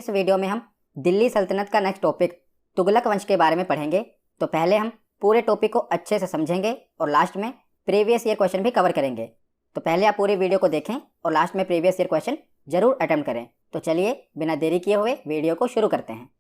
इस वीडियो में हम दिल्ली सल्तनत का नेक्स्ट टॉपिक तुगलक वंश के बारे में पढ़ेंगे। तो पहले हम पूरे टॉपिक को अच्छे से समझेंगे और लास्ट में प्रीवियस ईयर क्वेश्चन भी कवर करेंगे। तो पहले आप पूरी वीडियो को देखें और लास्ट में प्रीवियस ईयर क्वेश्चन जरूर अटेम्प्ट करें। तो चलिए बिना देरी किए हुए वीडियो को शुरू करते हैं।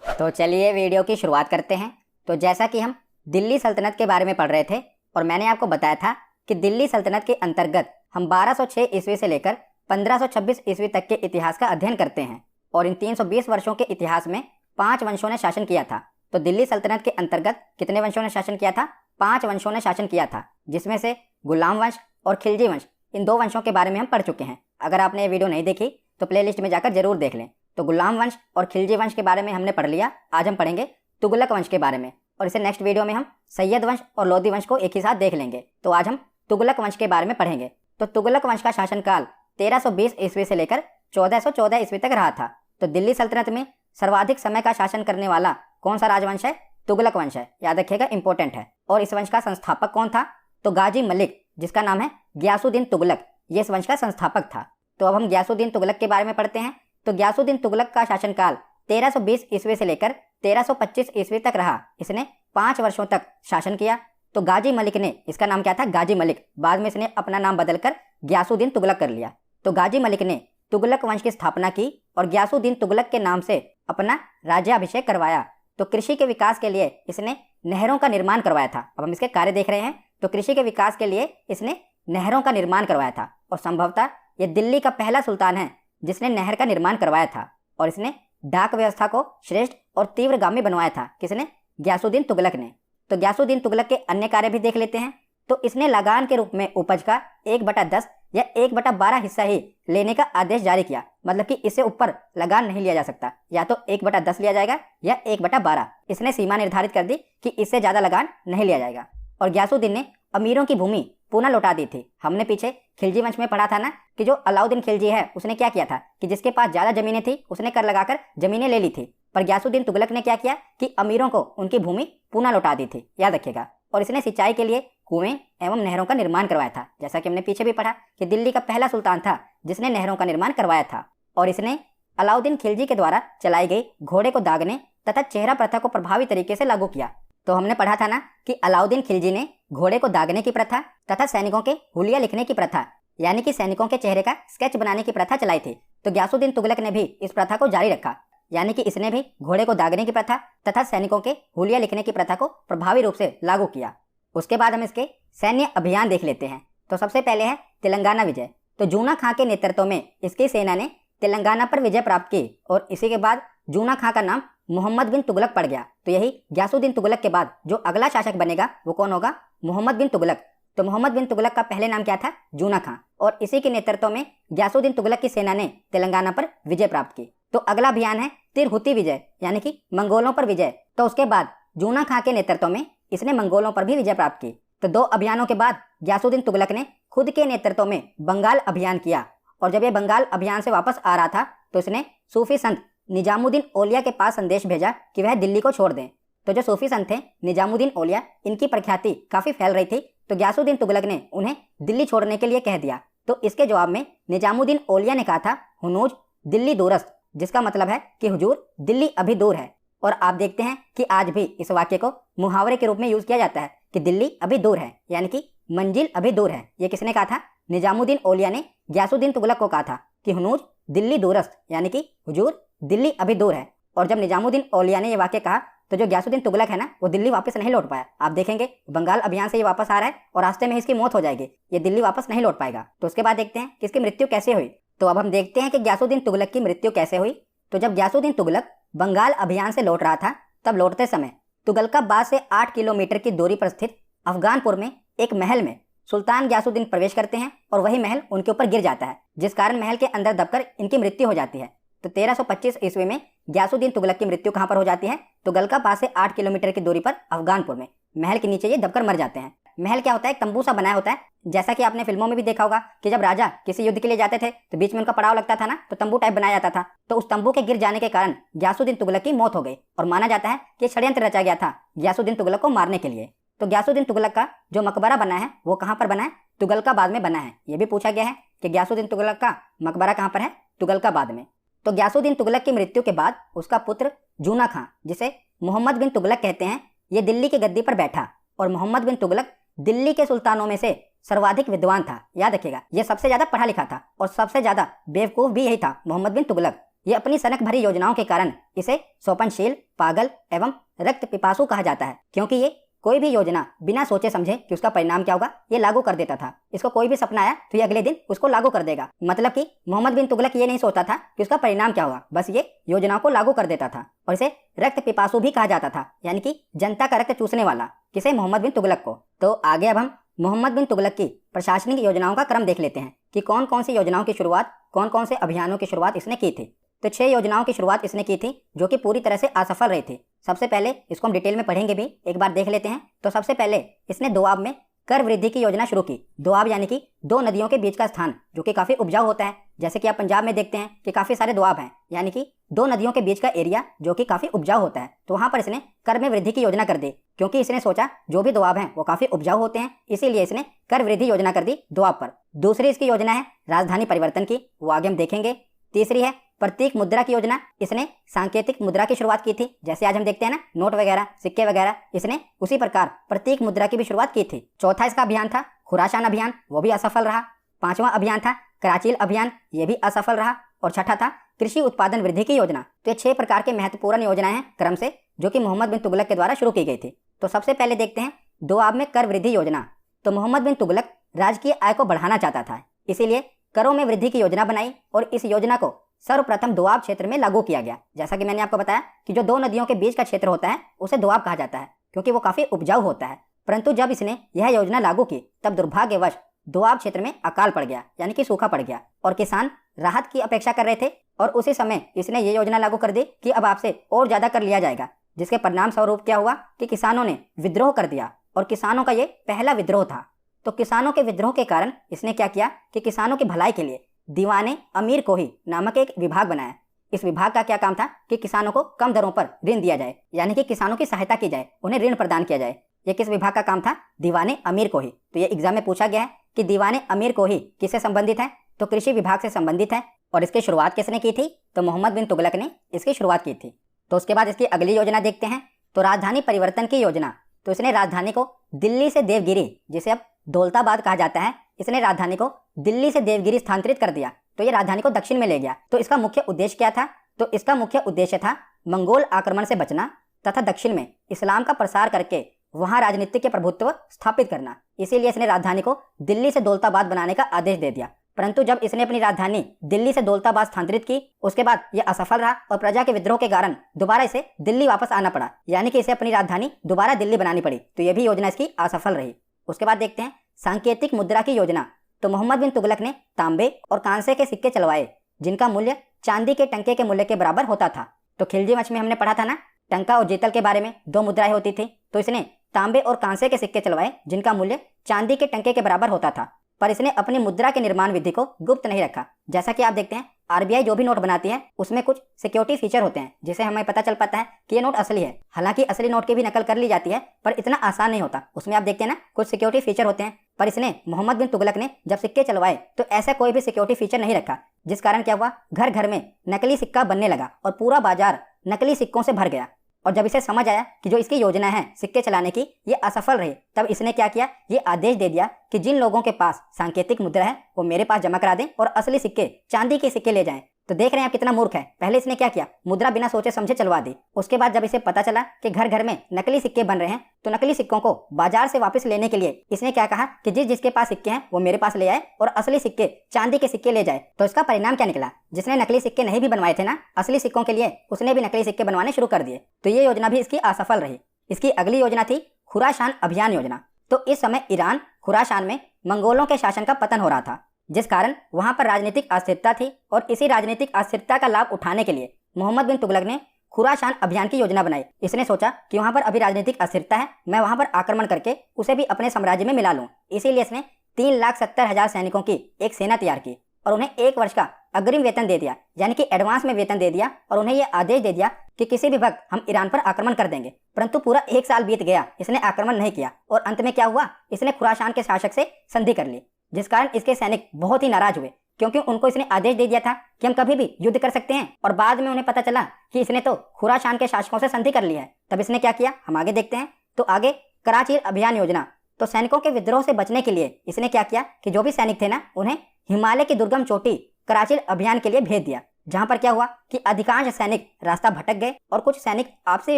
तो चलिए वीडियो की शुरुआत करते हैं। तो जैसा कि हम दिल्ली सल्तनत के बारे में पढ़ रहे थे और मैंने आपको बताया था कि दिल्ली सल्तनत के अंतर्गत हम 1206 ईस्वी से लेकर 1526 ईस्वी तक के इतिहास का अध्ययन करते हैं और इन 320 वर्षों के इतिहास में 5 वंशों ने शासन किया था। तो दिल्ली सल्तनत के अंतर्गत कितने वंशों ने शासन किया था? 5 वंशों ने शासन किया था, जिसमें से गुलाम वंश और खिलजी वंश, इन 2 वंशों के बारे में हम पढ़ चुके हैं। अगर आपने ये वीडियो नहीं देखी तो प्लेलिस्ट में जाकर जरूर देख लें। तो गुलाम वंश और खिलजी वंश के बारे में हमने पढ़ लिया। आज हम पढ़ेंगे तुगलक वंश के बारे में और इसे नेक्स्ट वीडियो में हम सैयद वंश और लोदी वंश को एक ही साथ देख लेंगे। तो आज हम तुगलक वंश के बारे में पढ़ेंगे। तो तुगलक वंश का शासनकाल 1320 ईस्वी से लेकर 1414 ईस्वी तक रहा था। तो दिल्ली सल्तनत में सर्वाधिक समय का शासन करने वाला कौन सा राजवंश है? तुगलक वंश है। याद रखिएगा, इंपॉर्टेंट है। और इस वंश का संस्थापक कौन था? तो गाजी मलिक, जिसका नाम है गियासुद्दीन तुगलक, ये इस वंश का संस्थापक था। तो अब हम गियासुद्दीन तुगलक के बारे में पढ़ते हैं। तो गियासुद्दीन तुगलक का शासनकाल 1320 ईस्वी से लेकर 1325 ईस्वी तक रहा। इसने 5 वर्षों तक शासन किया। तो गाजी मलिक ने, इसका नाम क्या था? गाजी मलिक। बाद में इसने अपना नाम बदलकर गियासुद्दीन तुगलक कर लिया। तो गाजी मलिक ने तुगलक वंश की स्थापना की और गियासुद्दीन तुगलक के नाम से अपना राज्याभिषेक करवाया। तो कृषि के विकास के लिए इसने नहरों का निर्माण करवाया था। अब हम इसके कार्य देख रहे हैं। तो कृषि के विकास के लिए इसने नहरों का निर्माण करवाया था और संभवतः यह दिल्ली का पहला सुल्तान है जिसने नहर का निर्माण करवाया था। और इसने डाक व्यवस्था को श्रेष्ठ और तीव्रगामी बनवाया था। किसने? गियासुद्दीन तुगलक ने। तो गियासुद्दीन तुगलक के अन्य कार्य भी देख लेते हैं। तो इसने लगान के रूप में उपज का 1/10 या 1/12 हिस्सा ही लेने का आदेश जारी किया। मतलब कि इससे ऊपर लगान नहीं लिया जा सकता, या तो 1/10 लिया जाएगा या 1/12। इसने सीमा निर्धारित कर दी कि इससे ज्यादा लगान नहीं लिया जाएगा। और गियासुद्दीन ने अमीरों की भूमि पुनः लौटा दी थी। हमने पीछे खिलजी वंश में पढ़ा था ना कि जो अलाउद्दीन खिलजी है उसने क्या किया था कि जिसके पास ज्यादा जमीनें थी उसने कर लगाकर जमीनें ले ली थी। पर गियासुद्दीन तुगलक ने क्या किया कि अमीरों को उनकी भूमि पुनः लौटा दी थी। याद रखिएगा। और इसने सिंचाई के लिए कुएं एवं नहरों का निर्माण करवाया था। जैसा कि हमने पीछे भी पढ़ा कि दिल्ली का पहला सुल्तान था जिसने नहरों का निर्माण करवाया था। और इसने अलाउद्दीन खिलजी के द्वारा चलाई गई घोड़े को दागने तथा चेहरा प्रथा को प्रभावी तरीके से लागू किया। तो हमने पढ़ा था ना कि अलाउद्दीन खिलजी ने घोड़े को दागने की प्रथा तथा सैनिकों के हुलिया लिखने की प्रथा, यानी कि सैनिकों के चेहरे का स्केच बनाने की प्रथा चलाई थी। तो गियासुद्दीन तुगलक ने भी इस प्रथा को जारी रखा, यानी कि इसने भी घोड़े को दागने की प्रथा तथा सैनिकों के हुलिया लिखने की प्रथा को प्रभावी रूप से लागू किया। उसके बाद हम इसके सैन्य अभियान देख लेते हैं। तो सबसे पहले है तेलंगाना विजय। तो जूना खां के नेतृत्व में इसकी सेना ने तेलंगाना पर विजय प्राप्त की और इसी के बाद जूना खां का नाम मोहम्मद बिन तुगलक पड़ गया। तो यही गियासुद्दीन तुगलक के बाद जो अगला शासक बनेगा वो कौन होगा? मोहम्मद बिन तुगलक। तो मोहम्मद बिन तुगलक का पहले नाम क्या था? जूना खां। और इसी के नेतृत्व में गियासुद्दीन तुगलक की सेना ने तेलंगाना पर विजय प्राप्त की। तो अगला अभियान है तिरहुती विजय, यानी कि मंगोलों पर विजय। तो उसके बाद जूना खां के नेतृत्व में इसने मंगोलों पर भी विजय प्राप्त की। तो 2 अभियानों के बाद गियासुद्दीन तुगलक ने खुद के नेतृत्व में बंगाल अभियान किया। और जब ये बंगाल अभियान से वापस आ रहा था तो इसने सूफी संत निजामुद्दीन औलिया के पास संदेश भेजा कि वह दिल्ली को छोड़ दें। तो जो सूफी संत थे निजामुद्दीन औलिया, इनकी प्रख्याति काफी फैल रही थी। तो गियासुद्दीन तुगलक ने उन्हें दिल्ली छोड़ने के लिए कह दिया। तो इसके जवाब में निजामुद्दीन औलिया ने कहा था, हुनूज दिल्ली दूरस्त, जिसका मतलब है कि हुजूर दिल्ली अभी दूर है। और आप देखते हैं कि आज भी इस वाक्य को मुहावरे के रूप में यूज किया जाता है कि दिल्ली अभी दूर है, यानी कि मंजिल अभी दूर है। ये किसने कहा था? निजामुद्दीन औलिया ने गियासुद्दीन तुगलक को कहा था कि हुनूज दिल्ली दूरस्त, यानी कि हुजूर दिल्ली अभी दूर है। और जब निजामुद्दीन औलिया ने यह वाक्य कहा तो जो गियासुद्दीन तुगलक है ना वो दिल्ली वापस नहीं लौट पाया। आप देखेंगे बंगाल अभियान से ये वापस आ रहा है और रास्ते में इसकी मौत हो जाएगी, ये दिल्ली वापस नहीं लौट पाएगा। तो उसके बाद देखते हैं कि इसकी मृत्यु कैसे हुई। तो अब हम देखते हैं कि गियासुद्दीन तुगलक की मृत्यु कैसे हुई। तो जब गियासुद्दीन तुगलक बंगाल अभियान से लौट रहा था तब लौटते समय तुगलकाबाद से 8 किलोमीटर की दूरी पर स्थित अफगानपुर में एक महल में सुल्तान गियासुद्दीन प्रवेश करते हैं और वही महल उनके ऊपर गिर जाता है, जिस कारण महल के अंदर दबकर इनकी मृत्यु हो जाती है। तो 1325 ईस्वी में गियासुद्दीन तुगलक की मृत्यु कहां पर हो जाती है? तुगलकाबाद से 8 किलोमीटर की दूरी पर अफगानपुर में महल के नीचे ये दबकर मर जाते हैं। महल क्या होता है? एक तंबू सा बनाया होता है। जैसा कि आपने फिल्मों में भी देखा होगा कि जब राजा किसी युद्ध के लिए जाते थे तो बीच में उनका पड़ाव लगता था ना, तो तंबू टाइप बनाया जाता था। तो उस तंबू के गिर जाने के कारण गियासुद्दीन तुगलक की मौत हो गई और माना जाता है कि षड्यंत्र रचा गया था गियासुद्दीन तुगलक को मारने के लिए। तो गियासुद्दीन तुगलक का जो मकबरा बना है वो कहां पर बना है? तुगलकाबाद में बना है। यह भी पूछा गया है कि गियासुद्दीन तुगलक का मकबरा कहां पर है? तुगलकाबाद में। तो गयासुद्दीन तुगलक की मृत्यु के बाद उसका पुत्र जूना खां, जिसे मोहम्मद बिन तुगलक कहते हैं, ये दिल्ली की गद्दी पर बैठा। और मोहम्मद बिन तुगलक दिल्ली के सुल्तानों में से सर्वाधिक विद्वान था। याद रखिएगा, ये सबसे ज्यादा पढ़ा लिखा था और सबसे ज्यादा बेवकूफ भी यही था, मोहम्मद बिन तुगलक। ये अपनी सनक भरी योजनाओं के कारण इसे स्वप्नशील, पागल एवं रक्त पिपासु कहा जाता है, क्योंकि ये कोई भी योजना बिना सोचे समझे कि उसका परिणाम क्या होगा ये लागू कर देता था। इसको कोई भी सपना आया तो ये अगले दिन उसको लागू कर देगा। मतलब कि मोहम्मद बिन तुगलक ये नहीं सोचता था कि उसका परिणाम क्या होगा, बस ये योजनाओं को लागू कर देता था। और इसे रक्त पिपासु भी कहा जाता था, यानी कि जनता का रक्त चूसने वाला। किसे? मोहम्मद बिन तुगलक को। तो आगे अब हम मोहम्मद बिन तुगलक की प्रशासनिक योजनाओं का क्रम देख लेते हैं कि कौन कौन सी योजनाओं की शुरुआत, कौन कौन से अभियानों की शुरुआत इसने की थी। तो 6 योजनाओं की शुरुआत इसने की थी जो कि पूरी तरह से असफल रही थी। सबसे पहले इसको हम डिटेल में पढ़ेंगे भी, एक बार देख लेते हैं। तो सबसे पहले इसने दोआब में कर वृद्धि की योजना शुरू की। दोआब यानी कि 2 नदियों के बीच का स्थान जो कि काफी उपजाऊ होता है, जैसे कि आप पंजाब में देखते हैं कि काफी सारे दोआब हैं, यानी कि 2 नदियों के बीच का एरिया जो कि काफी उपजाऊ होता है। तो वहां पर इसने कर में वृद्धि की योजना कर दी, क्योंकि इसने सोचा जो भी दोआब हैं वो काफी उपजाऊ होते हैं, इसीलिए इसने कर वृद्धि योजना कर दी दोआब पर। दूसरी इसकी योजना है राजधानी परिवर्तन की, वो आगे हम देखेंगे। तीसरी है प्रतीक मुद्रा की योजना। इसने सांकेतिक मुद्रा की शुरुआत की थी, जैसे आज हम देखते हैं ना नोट वगैरह, सिक्के वगैरह, इसने उसी प्रकार प्रतीक मुद्रा की भी शुरुआत की थी। चौथा इसका अभियान था खुरासान अभियान, वो भी असफल रहा। 5वां अभियान था कराचील अभियान, ये भी असफल रहा। और छठा था कृषि उत्पादन वृद्धि की योजना। तो ये 6 प्रकार के महत्वपूर्ण योजनाएं हैं क्रम से, जो कि मोहम्मद बिन तुगलक के द्वारा शुरू की गई थी। तो सबसे पहले देखते हैं दोआब में कर वृद्धि योजना। तो मोहम्मद बिन तुगलक राजकीय आय को बढ़ाना चाहता था, इसीलिए करों में वृद्धि की योजना बनाई और इस योजना को सर्वप्रथम दोआब क्षेत्र में लागू किया गया। जैसा कि मैंने आपको बताया कि जो 2 नदियों के बीच का क्षेत्र होता है उसे दोआब कहा जाता है, क्योंकि वो काफी उपजाऊ होता है। परंतु जब इसने यह योजना लागू की तब दुर्भाग्यवश दोआब क्षेत्र में अकाल पड़ गया, यानी कि सूखा पड़ गया, और किसान राहत की अपेक्षा कर रहे थे। और उसी समय इसने ये योजना लागू कर दी कि अब आपसे और ज्यादा कर लिया जाएगा, जिसके परिणाम स्वरूप क्या हुआ कि किसानों ने विद्रोह कर दिया। और किसानों का ये पहला विद्रोह था। तो किसानों के विद्रोह के कारण इसने क्या किया कि किसानों की भलाई के लिए दीवाने अमीर कोही नामक एक विभाग बनाया। इस विभाग का क्या काम था कि किसानों को कम दरों पर ऋण दिया जाए, यानी कि किसानों की सहायता की जाए, उन्हें ऋण प्रदान किया जाए। ये किस विभाग का काम था? दीवाने अमीर कोही। तो ये एग्जाम में पूछा गया है कि दीवाने अमीर कोही किससे संबंधित है? तो कृषि विभाग से संबंधित है। और इसकी शुरुआत किसने की थी? तो मोहम्मद बिन तुगलक ने इसकी शुरुआत की थी। तो उसके बाद इसकी अगली योजना देखते हैं, तो राजधानी परिवर्तन की योजना। तो इसने राजधानी को दिल्ली से देवगिरी, जिसे अब दौलताबाद कहा जाता है, इसने राजधानी को दिल्ली से देवगिरी स्थानांतरित कर दिया। तो ये राजधानी को दक्षिण में ले गया। तो इसका मुख्य उद्देश्य क्या था? तो इसका मुख्य उद्देश्य था मंगोल आक्रमण से बचना तथा दक्षिण में इस्लाम का प्रसार करके वहां राजनीतिक के प्रभुत्व स्थापित करना। इसीलिए इसने राजधानी को दिल्ली से दौलताबाद बनाने का आदेश दे दिया। परंतु जब इसने अपनी राजधानी दिल्ली से दौलताबाद स्थानांतरित की, उसके बाद यह असफल रहा और प्रजा के विद्रोह के कारण दोबारा इसे दिल्ली वापस आना पड़ा, यानी कि इसे अपनी राजधानी दोबारा दिल्ली बनानी पड़ी। तो यह भी योजना इसकी असफल रही। उसके बाद देखते हैं सांकेतिक मुद्रा की योजना। तो मोहम्मद बिन तुगलक ने तांबे और कांसे के सिक्के चलवाए, जिनका मूल्य चांदी के टंके के मूल्य के बराबर होता था। तो खिलजी वंश में हमने पढ़ा था ना, टंका और जीतल के बारे में 2 मुद्राएं होती थी। तो इसने तांबे और कांसे के सिक्के चलवाए, जिनका मूल्य चांदी के टंके के बराबर होता था। पर इसने अपनी मुद्रा के निर्माण विधि को गुप्त नहीं रखा। जैसा कि आप देखते हैं आरबीआई जो भी नोट बनाती है उसमें कुछ सिक्योरिटी फीचर होते हैं, जिसे हमें पता चल पाता है कि ये नोट असली है। हालांकि असली नोट की भी नकल कर ली जाती है, पर इतना आसान नहीं होता। उसमें आप देखते हैं ना कुछ सिक्योरिटी फीचर होते हैं। पर इसने मोहम्मद बिन तुगलक ने जब सिक्के चलवाए तो ऐसा कोई भी सिक्योरिटी फीचर नहीं रखा, जिस कारण क्या हुआ, घर घर में नकली सिक्का बनने लगा और पूरा बाजार नकली सिक्कों से भर गया। और जब इसे समझ आया कि जो इसकी योजना है सिक्के चलाने की ये असफल रही, तब इसने क्या किया, ये आदेश दे दिया कि जिन लोगों के पास सांकेतिक मुद्रा है वो मेरे पास जमा करा दें और असली सिक्के, चांदी के सिक्के ले जाएं। तो देख रहे हैं आप कितना मूर्ख है। पहले इसने क्या किया, मुद्रा बिना सोचे समझे चलवा दी। उसके बाद जब इसे पता चला कि घर घर में नकली सिक्के बन रहे हैं, तो नकली सिक्कों को बाजार से वापस लेने के लिए इसने क्या कहा कि जिसके पास सिक्के हैं वो मेरे पास ले आए और असली सिक्के, चांदी के सिक्के ले जाए। तो इसका परिणाम क्या निकला, जिसने नकली सिक्के नहीं भी बनवाए थे ना असली सिक्कों के लिए, उसने भी नकली सिक्के बनवाने शुरू कर दिए। तो ये योजना भी इसकी असफल रही। इसकी अगली योजना थी खुरासान अभियान योजना। तो इस समय ईरान खुरासान में मंगोलों के शासन का पतन हो रहा था, जिस कारण वहां पर राजनीतिक अस्थिरता थी। और इसी राजनीतिक अस्थिरता का लाभ उठाने के लिए मोहम्मद बिन तुगलक ने खुरासान अभियान की योजना बनाई। इसने सोचा कि वहां पर अभी राजनीतिक अस्थिरता है, मैं वहां पर आक्रमण करके उसे भी अपने साम्राज्य में मिला लूं। इसीलिए इसने 3,70,000 सैनिकों की एक सेना तैयार की और उन्हें 1 वर्ष का अग्रिम वेतन दे दिया, यानी कि एडवांस में वेतन दे दिया। और उन्हें यह आदेश दे दिया कि किसी भी वक्त हम ईरान पर आक्रमण कर देंगे। परंतु पूरा 1 साल बीत गया, इसने आक्रमण नहीं किया। और अंत में क्या हुआ, इसने खुरासान के शासक से संधि कर ली, जिस कारण इसके सैनिक बहुत ही नाराज हुए। क्योंकि उनको इसने आदेश दे दिया था कि हम कभी भी युद्ध कर सकते हैं, और बाद में उन्हें पता चला कि इसने तो खुरासान के शासकों से संधि कर ली है। तब इसने क्या किया, हम आगे देखते हैं। तो आगे कराची अभियान योजना। तो सैनिकों के विद्रोह से बचने के लिए इसने क्या किया कि जो भी सैनिक थे ना, उन्हें हिमालय की दुर्गम चोटी कराची अभियान के लिए भेज दिया, जहां पर क्या हुआ कि अधिकांश सैनिक रास्ता भटक गए और कुछ सैनिक आपसी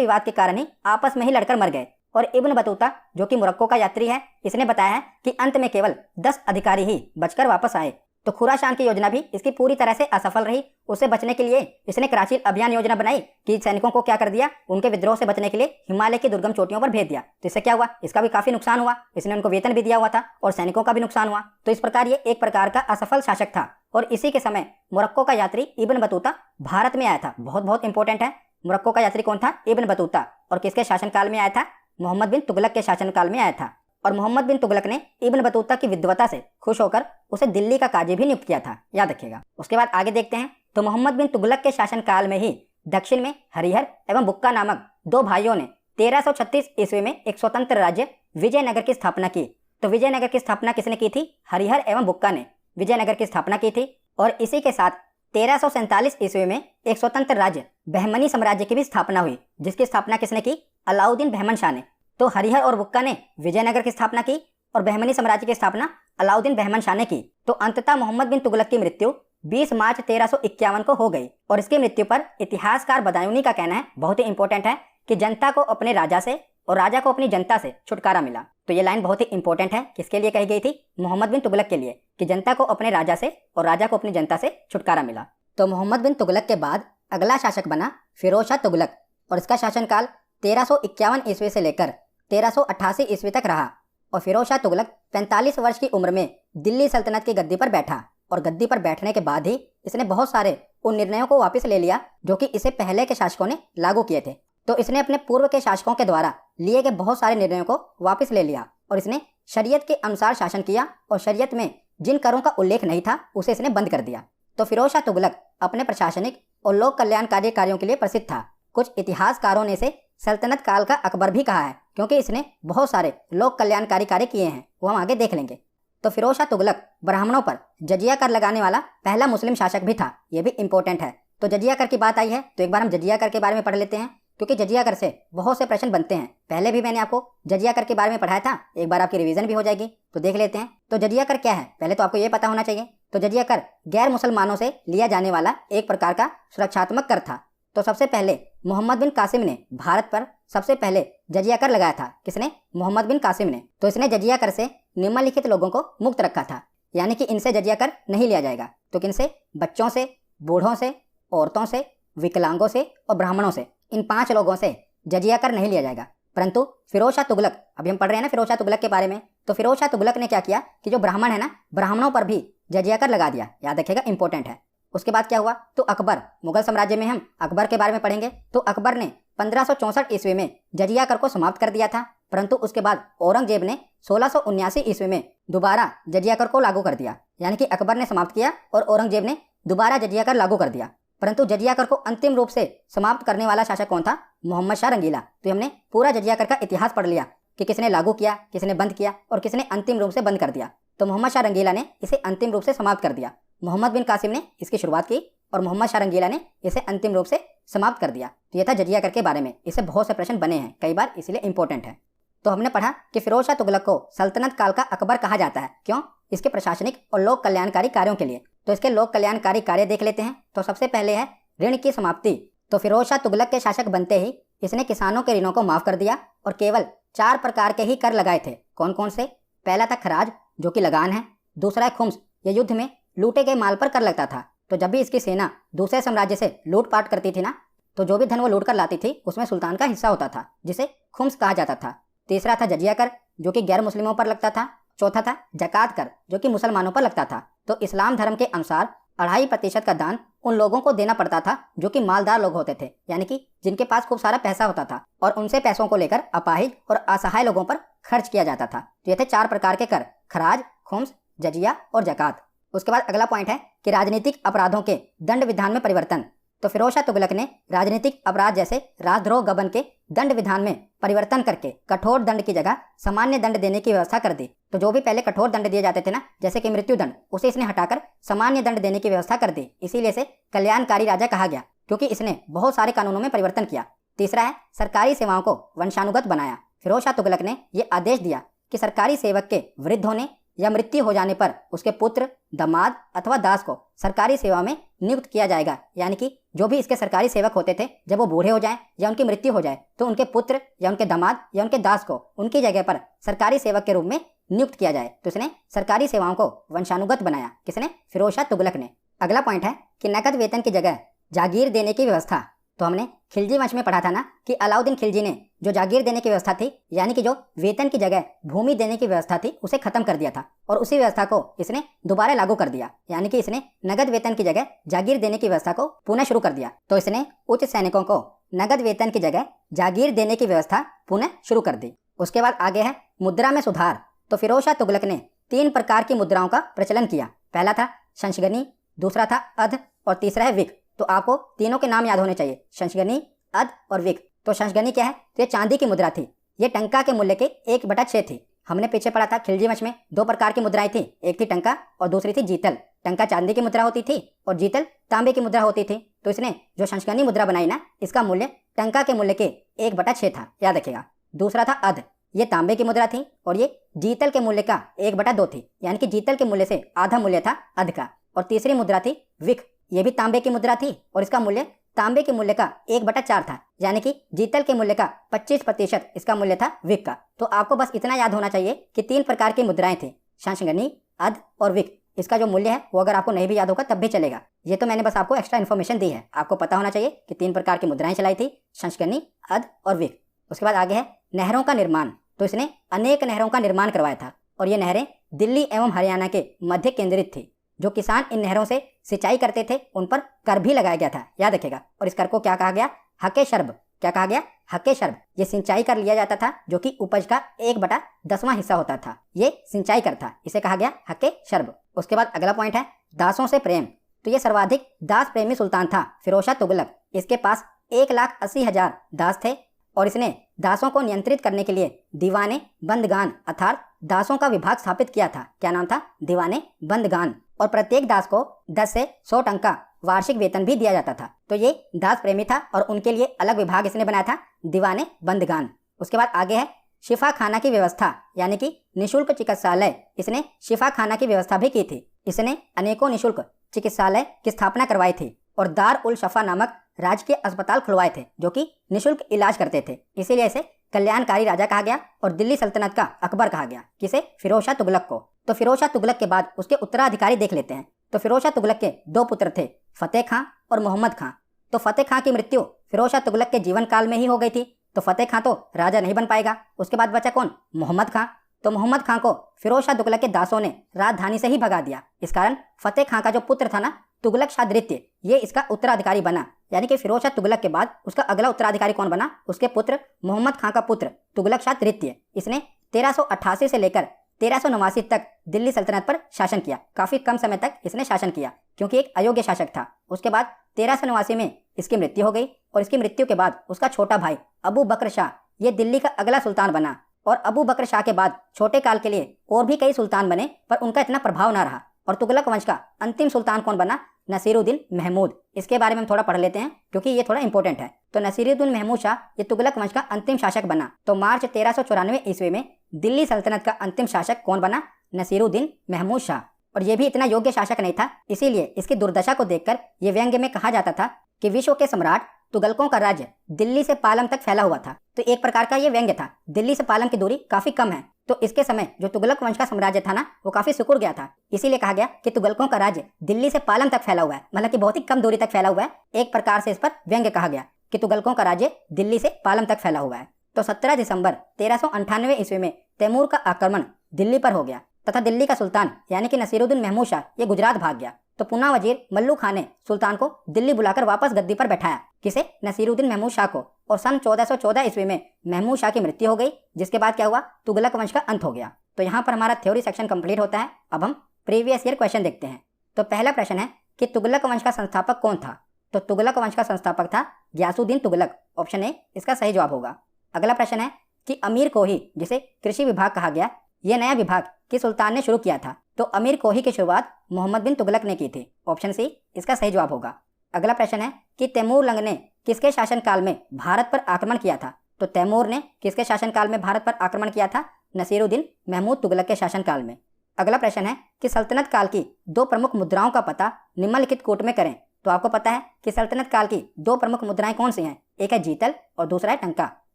विवाद के कारण ही आपस में ही लड़कर मर गए। और इब्न बतूता, जो कि मोरक्को का यात्री है, इसने बताया है कि अंत में केवल 10 अधिकारी ही बचकर वापस आए। तो खुरासान की योजना भी इसकी पूरी तरह से असफल रही। उससे बचने के लिए इसने कराची अभियान योजना बनाई कि सैनिकों को क्या कर दिया, उनके विद्रोह से बचने के लिए हिमालय की दुर्गम चोटियों पर भेज दिया। तो इससे क्या हुआ, इसका भी काफी नुकसान हुआ। इसने उनको वेतन भी दिया हुआ था और सैनिकों का भी नुकसान हुआ। तो इस प्रकार ये एक प्रकार का असफल शासक था। और इसी के समय मोरक्को का यात्री इब्न बतूता भारत में आया था। बहुत बहुत इंपॉर्टेंट है। मोरक्को का यात्री कौन था, इब्न बतूता। और किसके शासनकाल में आया था, मोहम्मद बिन तुगलक के शासनकाल में आया था। और मोहम्मद बिन तुगलक ने इब्न बतूता की विद्वता से खुश होकर उसे दिल्ली का काजी भी नियुक्त किया था, याद रखिएगा। उसके बाद आगे देखते हैं। तो मोहम्मद बिन तुगलक के शासनकाल में ही दक्षिण में हरिहर एवं बुक्का नामक 2 भाइयों ने 1336 ईस्वी में एक स्वतंत्र राज्य विजयनगर की स्थापना की। तो विजयनगर की स्थापना किसने की थी, हरिहर एवं बुक्का ने विजयनगर की स्थापना की थी। और इसी के साथ 1347 ईस्वी में एक स्वतंत्र राज्य बहमनी साम्राज्य की भी स्थापना हुई, जिसकी स्थापना किसने की, अलाउद्दीन बहमन शाह ने। तो हरिहर और बुक्का ने विजयनगर की स्थापना की और बहमनी साम्राज्य की स्थापना अलाउद्दीन बहमन शाह ने की। तो अंततः मोहम्मद बिन तुगलक की मृत्यु 20 मार्च 1351 को हो गई। और इसकी मृत्यु पर इतिहासकार बदायूनी का कहना है, बहुत ही इंपॉर्टेंट है, कि जनता को अपने राजा से और राजा को अपनी जनता से छुटकारा मिला। तो ये लाइन बहुत ही इंपॉर्टेंट है। किसके लिए कही गई थी, मोहम्मद बिन तुगलक के लिए, कि जनता को अपने राजा से और राजा को अपनी जनता से छुटकारा मिला। तो मोहम्मद बिन तुगलक के बाद अगला शासक बना फिरोज शाह तुगलक। और इसका शासनकाल 1351 ईस्वी से लेकर 1388 ईस्वी तक रहा। और फिरोज शाह तुगलक 45 वर्ष की उम्र में दिल्ली सल्तनत की गद्दी पर बैठा। और गद्दी पर बैठने के बाद ही इसने बहुत सारे उन निर्णयों को वापस ले लिया जो कि इसे पहले के शासकों ने लागू किए थे। तो इसने अपने पूर्व के शासकों के द्वारा लिए गए बहुत सारे निर्णयों को वापस ले लिया और इसने शरीयत के अनुसार शासन किया। और शरीयत में जिन करों का उल्लेख नहीं था उसे इसने बंद कर दिया। तो फिरोज शाह तुगलक अपने प्रशासनिक और लोक कल्याणकारी कार्यों के लिए प्रसिद्ध था। कुछ इतिहासकारों ने इसे सल्तनत काल का अकबर भी कहा है, क्योंकि इसने बहुत सारे लोक कल्याणकारी कार्य किए हैं, वो हम आगे देख लेंगे। तो फिरोज शाह तुगलक ब्राह्मणों पर जजिया कर लगाने वाला पहला मुस्लिम शासक भी था, ये भी इंपॉर्टेंट है। तो जजिया कर की बात आई है तो एक बार हम जजिया कर के बारे में पढ़ लेते हैं, क्योंकि जजिया कर से बहुत से प्रश्न बनते हैं। पहले भी मैंने आपको जजिया कर के बारे में पढ़ाया था, एक बार आपकी रिवीजन भी हो जाएगी। तो देख लेते हैं। तो जजिया कर क्या है, पहले तो आपको ये पता होना चाहिए। तो जजिया कर गैर मुसलमानों से लिया जाने वाला एक प्रकार का सुरक्षात्मक कर था। तो सबसे पहले मोहम्मद बिन कासिम ने भारत पर सबसे पहले जजिया कर लगाया था। किसने, मोहम्मद बिन कासिम ने। तो इसने जजिया कर से निम्नलिखित लोगों को मुक्त रखा था, यानी कि इनसे जजिया कर नहीं लिया जाएगा। तो किनसे, बच्चों से, बूढ़ों से, औरतों से, विकलांगों से और ब्राह्मणों से, इन 5 लोगों से जजिया कर नहीं लिया जाएगा। परंतु फिरोज शाह तुगलक, अभी हम पढ़ रहे हैं ना फिरोज शाह तुगलक के बारे में, तो फिरोज शाह तुगलक ने क्या किया कि जो ब्राह्मण है ना, ब्राह्मणों पर भी जजिया कर लगा दिया। याद रखिएगा, इंपॉर्टेंट है। उसके बाद क्या हुआ, तो अकबर, मुगल साम्राज्य में हम अकबर के बारे में पढ़ेंगे। तो अकबर ने 1564 ईस्वी में जजिया कर को समाप्त कर दिया था। परंतु उसके बाद औरंगजेब ने 1679 ईस्वी में दोबारा जजिया कर को लागू कर दिया। यानी कि अकबर ने समाप्त किया और औरंगजेब ने दोबारा जजिया कर लागू कर दिया। परंतु जजिया कर को अंतिम रूप से समाप्त करने वाला शासक कौन था, मोहम्मद शाह रंगीला। तो हमने पूरा जजिया कर का इतिहास पढ़ लिया कि किसने लागू किया, किसने बंद किया और किसने अंतिम रूप से बंद कर दिया। तो मोहम्मद शाह रंगीला ने इसे अंतिम रूप से समाप्त कर दिया। मोहम्मद बिन कासिम ने इसकी शुरुआत की और मोहम्मद शाह रंगीला ने इसे अंतिम रूप से समाप्त कर दिया। तो यह था जजिया कर के बारे में। इससे बहुत से प्रश्न बने हैं कई बार, इसलिए इंपॉर्टेंट है। तो हमने पढ़ा कि फिरोज शाह तुगलक को सल्तनत काल का अकबर कहा जाता है। क्यों, इसके प्रशासनिक और लोक कल्याणकारी कार्यों के लिए। तो इसके लोक कल्याणकारी कार्य देख लेते हैं। तो सबसे पहले है ऋण की समाप्ति। तो फिरोज शाह तुगलक के शासक बनते ही इसने किसानों के ऋणों को माफ कर दिया और केवल 4 प्रकार के ही कर लगाए थे। कौन कौन से, पहला था खराज, जो कि लगान है। दूसरा है खुम्स, ये युद्ध में लूटे गए माल पर कर लगता था। तो जब भी इसकी सेना दूसरे साम्राज्य से लूटपाट करती थी ना, तो जो भी धन वो लूट कर लाती थी उसमें सुल्तान का हिस्सा होता था, जिसे खुम्स कहा जाता था। तीसरा था जजिया कर, जो कि गैर मुस्लिमों पर लगता था। चौथा था जकात कर, जो कि मुसलमानों पर लगता था। तो इस्लाम धर्म के अनुसार 2.5% का दान उन लोगों को देना पड़ता था जो कि मालदार लोग होते थे, यानी कि जिनके पास खूब सारा पैसा होता था, और उनसे पैसों को लेकर अपाहिज और असहाय लोगों पर खर्च किया जाता था। तो ये थे 4 प्रकार के कर, खराज, खुम्स, जजिया और जकात। उसके बाद अगला पॉइंट है कि राजनीतिक अपराधों के दंड विधान में परिवर्तन। तो फिरोज शाह तुगलक ने राजनीतिक अपराध जैसे राजद्रोह गबन के दंड विधान में परिवर्तन करके कठोर दंड की जगह सामान्य दंड देने की व्यवस्था कर दी। तो जो भी पहले कठोर दंड दिए जाते थे ना, जैसे कि मृत्यु दंड, उसे इसने हटाकर सामान्य दंड देने की व्यवस्था कर दी। इसीलिए इसे कल्याणकारी राजा कहा गया, क्योंकि इसने बहुत सारे कानूनों में परिवर्तन किया। तीसरा है सरकारी सेवाओं को वंशानुगत बनाया। फिरोज शाह तुगलक ने यह आदेश दिया कि सरकारी सेवक के वृद्ध होने या मृत्यु हो जाने पर उसके पुत्र, दामाद अथवा दास को सरकारी सेवा में नियुक्त किया जाएगा। यानी कि जो भी इसके सरकारी सेवक होते थे, जब वो बूढ़े हो जाएं या उनकी मृत्यु हो जाए तो उनके पुत्र या उनके दामाद या उनके दास को उनकी जगह पर सरकारी सेवक के रूप में नियुक्त किया जाए। तो इसने सरकारी सेवाओं को वंशानुगत बनाया। किसने? फिरोज शाह तुगलक ने। अगला पॉइंट है कि नकद वेतन की जगह जागीर देने की व्यवस्था। तो हमने खिलजी वंश में पढ़ा था ना कि अलाउद्दीन खिलजी ने जो जागीर देने की व्यवस्था थी, यानी कि जो वेतन की जगह भूमि देने की व्यवस्था थी, उसे खत्म कर दिया था और उसी व्यवस्था को इसने दोबारा लागू कर दिया। यानी कि इसने नगद वेतन की जगह जागीर देने की व्यवस्था को पुनः शुरू कर दिया। तो इसने उच्च सैनिकों को नगद वेतन की जगह जागीर देने की व्यवस्था पुनः शुरू कर दी। उसके बाद आगे है मुद्रा में सुधार। तो फिरोज शाह तुगलक ने 3 प्रकार की मुद्राओं का प्रचलन किया। पहला था शंशगनी, दूसरा था अध और तीसरा है विक। तो आपको तीनों के नाम याद होने चाहिए, शंशगनी, अध और विक। तो शंशगनी क्या है? तो ये चांदी की मुद्रा थी। ये टंका के मूल्य के 1/6 थी। हमने पीछे पढ़ा था खिलजी वंश में 2 प्रकार की मुद्राएं थी, एक थी टंका और दूसरी थी जीतल। टंका चांदी की मुद्रा होती थी और जीतल तांबे की मुद्रा होती थी। तो इसने जो शंशगनी मुद्रा बनाई ना, इसका मूल्य टंका के मूल्य के 1/6 था, याद रखिएगा। दूसरा था अध, ये तांबे की मुद्रा थी और ये जीतल के मूल्य का 1/2 थी, यानी कि जीतल के मूल्य से आधा मूल्य था अध का। और तीसरी मुद्रा थी विक, ये भी तांबे की मुद्रा थी और इसका मूल्य तांबे के मूल्य का 1/4 था, यानी कि जीतल के मूल्य का 25% इसका मूल्य था विक का। तो आपको बस इतना याद होना चाहिए कि 3 प्रकार की मुद्राएं थी, शंशगनी, अध और विक। इसका जो मूल्य है वो अगर आपको नहीं भी याद होगा तब भी चलेगा। ये तो मैंने बस आपको एक्स्ट्रा इन्फॉर्मेशन दी है। आपको पता होना चाहिए कि 3 प्रकार की मुद्राएं चलाई थी, शंशगनी, अध और विक। उसके बाद आगे है नहरों का निर्माण। तो इसने अनेक नहरों का निर्माण करवाया था और ये नहरें दिल्ली एवं हरियाणा के मध्य केंद्रित थी। जो किसान इन नहरों से सिंचाई करते थे उन पर कर भी लगाया गया था, याद रखेगा। और इस कर को क्या कहा गया? हके शर्ब। क्या कहा गया? हके शर्ब। ये सिंचाई कर लिया जाता था जो कि उपज का 1/10वां हिस्सा होता था, ये सिंचाई कर था, इसे कहा गया हके शर्ब। उसके बाद अगला पॉइंट है दासों से प्रेम। तो ये सर्वाधिक दास प्रेमी सुल्तान था फिरोज शाह तुगलक। इसके पास 1,80,000 दास थे और इसने दासों को नियंत्रित करने के लिए दीवाने बंदगान अर्थात दासों का विभाग स्थापित किया था। क्या नाम था? दीवाने बंदगान। और प्रत्येक दास को 10 से 100 टंका वार्षिक वेतन भी दिया जाता था। तो ये दास प्रेमी था और उनके लिए अलग विभाग इसने बनाया था, दीवाने बंदगान। उसके बाद आगे है शिफा खाना की व्यवस्था, यानी कि निशुल्क चिकित्सालय। इसने शिफा खाना की व्यवस्था भी की थी। इसने अनेकों निशुल्क चिकित्सालय की स्थापना करवाई थी और दार उल शफा नामक राजकीय अस्पताल खुलवाए थे जो कि निशुल्क इलाज करते थे। इसीलिए इसे कल्याणकारी राजा कहा गया और दिल्ली सल्तनत का अकबर कहा गया। किसे? फिरोज शाह तुगलक को। तो फिरोज शाह तुगलक के बाद उसके उत्तराधिकारी देख लेते हैं। तो फिरोज शाह तुगलक के 2 पुत्र थे, फतेह खां और मोहम्मद खां। तो फतेह खां की मृत्यु फिरोज शाह तुगलक के जीवन काल में ही हो गई थी, तो फतेह खां तो राजा नहीं बन पाएगा। उसके बाद बचा कौन? मोहम्मद खां। तो मोहम्मद खां को फिरोज शाह तुगलक के दासों ने राजधानी से ही भगा दिया। इस कारण फतेह खां का जो पुत्र था ना, तुगलक शाह द्वितीय, ये इसका उत्तराधिकारी बना। यानी कि फिरोज शाह तुगलक के बाद उसका अगला उत्तराधिकारी कौन बना? उसके पुत्र मोहम्मद खां का पुत्र तुगलक शाह तृतीय। इसने 1388 से लेकर 1389 तक दिल्ली सल्तनत पर शासन किया। काफी कम समय तक इसने शासन किया क्योंकि एक अयोग्य शासक था। उसके बाद 1389 में इसकी मृत्यु हो गई और इसकी मृत्यु के बाद उसका छोटा भाई अबू बकर शाह ये दिल्ली का अगला सुल्तान बना। और अबू बकर शाह के बाद छोटे काल के लिए और भी कई सुल्तान बने पर उनका इतना प्रभाव ना रहा। और तुगलक वंश का अंतिम सुल्तान कौन बना? नसीरुद्दीन महमूद। इसके बारे में हम थोड़ा पढ़ लेते हैं क्योंकि ये थोड़ा इंपॉर्टेंट है। तो नसीरुद्दीन महमूद शाह ये तुगलक वंश का अंतिम शासक बना। तो मार्च 1394 ईस्वी में दिल्ली सल्तनत का अंतिम शासक कौन बना? नसीरुद्दीन महमूद शाह। और ये भी इतना योग्य शासक नहीं था, इसीलिए इसकी दुर्दशा को देखकर ये व्यंग्य में कहा जाता था कि विश्व के सम्राट तुगलकों का राज्य दिल्ली से पालम तक फैला हुआ था। तो एक प्रकार का ये व्यंग्य था। दिल्ली से पालम की दूरी काफी कम है, तो इसके समय जो तुगलक वंश का साम्राज्य था ना, वो काफी सिकुड़ गया था। इसीलिए कहा गया कि तुगलकों का राज्य दिल्ली से पालम तक फैला हुआ है, मतलब कि बहुत ही कम दूरी तक फैला हुआ है। एक प्रकार से इस पर व्यंग्य कहा गया कि तुगलकों का राज्य दिल्ली से पालम तक फैला हुआ है। तो 17 दिसंबर 1398 ईस्वी में तैमूर का आक्रमण दिल्ली पर हो गया तथा दिल्ली का सुल्तान यानी कि नसीरुद्दीन महमूद शाह ये गुजरात भाग गया। तो पुना वजीर मल्लू खां ने सुल्तान को दिल्ली बुलाकर वापस गद्दी पर बैठाया। किसे? नसीरुद्दीन महमूद शाह को। और सन 1414 ईस्वी में महमूद शाह की मृत्यु हो गई, जिसके बाद क्या हुआ? तुगलक वंश का अंत हो गया। तो यहाँ पर हमारा थ्योरी सेक्शन कंप्लीट होता है। अब हम प्रीवियस ईयर क्वेश्चन देखते हैं। तो पहला प्रश्न है कि तुगलक वंश का संस्थापक कौन था? तो तुगलक वंश का संस्थापक था गियासुद्दीन तुगलक। ऑप्शन ए इसका सही जवाब होगा। अगला प्रश्न है कि अमीर कोही, जिसे कृषि विभाग कहा गया, यह नया विभाग किस सुल्तान ने शुरू किया था? तो अमीर कोही की शुरुआत मोहम्मद बिन तुगलक ने की थी। ऑप्शन सी इसका सही जवाब होगा। अगला प्रश्न है कि तैमूर लंग ने किसके शासनकाल में भारत पर आक्रमण किया था? तो तैमूर ने किसके शासनकाल में भारत पर आक्रमण किया था? नसीरुद्दीन महमूद तुगलक के शासनकाल में। अगला प्रश्न है कि सल्तनत काल की दो प्रमुख मुद्राओं का पता निम्नलिखित कोट में करें। तो आपको पता है कि सल्तनत काल की दो प्रमुख मुद्राएं कौन सी हैं? एक है जीतल और दूसरा है टंका।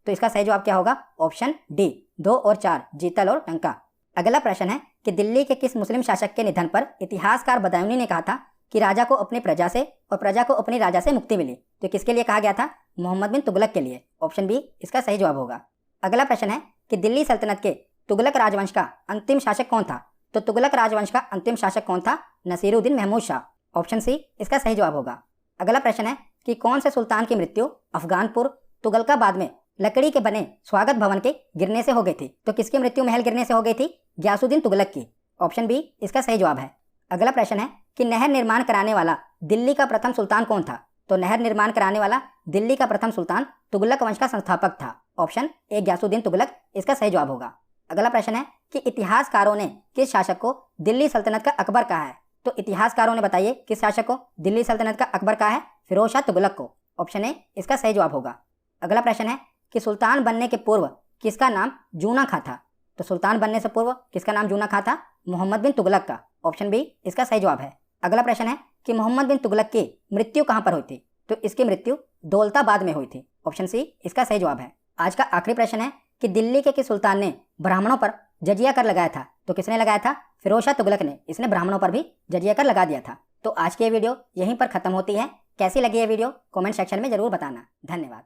तो इसका सही जवाब क्या होगा? ऑप्शन डी 2 और 4, जीतल और टंका। अगला प्रश्न है कि दिल्ली के किस मुस्लिम शासक के निधन पर इतिहासकार बदायूनी ने कहा था कि राजा को अपनी प्रजा से और प्रजा को अपनी राजा से मुक्ति मिली? तो किसके लिए कहा गया था? मोहम्मद बिन तुगलक के लिए। ऑप्शन बी इसका सही जवाब होगा। अगला प्रश्न है कि दिल्ली सल्तनत के तुगलक राजवंश का अंतिम शासक कौन था? तो तुगलक राजवंश का अंतिम शासक कौन था? नसीरुद्दीन महमूद शाह। ऑप्शन सी इसका सही जवाब होगा। अगला प्रश्न है कि कौन से सुल्तान की मृत्यु अफगानपुर तुगलकाबाद में लकड़ी के बने स्वागत भवन के गिरने से हो गई थी? तो किसकी मृत्यु महल गिरने से हो गई थी? गियासुद्दीन तुगलक की। ऑप्शन बी इसका सही जवाब है। अगला प्रश्न है कि नहर निर्माण कराने वाला दिल्ली का प्रथम सुल्तान कौन था? तो नहर निर्माण कराने वाला दिल्ली का प्रथम सुल्तान तुगलक वंश का संस्थापक था। ऑप्शन ए गियासुद्दीन तुगलक इसका सही जवाब होगा। अगला प्रश्न है कि इतिहासकारों ने किस शासक को दिल्ली सल्तनत का अकबर कहा है? तो इतिहासकारों ने बताइए किस शासक को दिल्ली सल्तनत का अकबर कहा है? फिरोज शाह तुगलक को। ऑप्शन ए इसका सही जवाब होगा। अगला प्रश्न है कि सुल्तान बनने के पूर्व किसका नाम जूना खां था? तो सुल्तान बनने से पूर्व किसका नाम जूना खां था? मोहम्मद बिन तुगलक का। ऑप्शन बी इसका सही जवाब है। अगला प्रश्न है कि मोहम्मद बिन तुगलक की मृत्यु कहाँ पर हुई थी? तो इसकी मृत्यु दौलताबाद में हुई थी। ऑप्शन सी इसका सही जवाब है। आज का आखिरी प्रश्न है कि दिल्ली के किस सुल्तान ने ब्राह्मणों पर जजिया कर लगाया था? तो किसने लगाया था? फिरोज शाह तुगलक ने। इसने ब्राह्मणों पर भी जजिया कर लगा दिया था। तो आज की ये वीडियो यहीं पर खत्म होती है। कैसी लगी ये वीडियो कमेंट सेक्शन में जरूर बताना। धन्यवाद।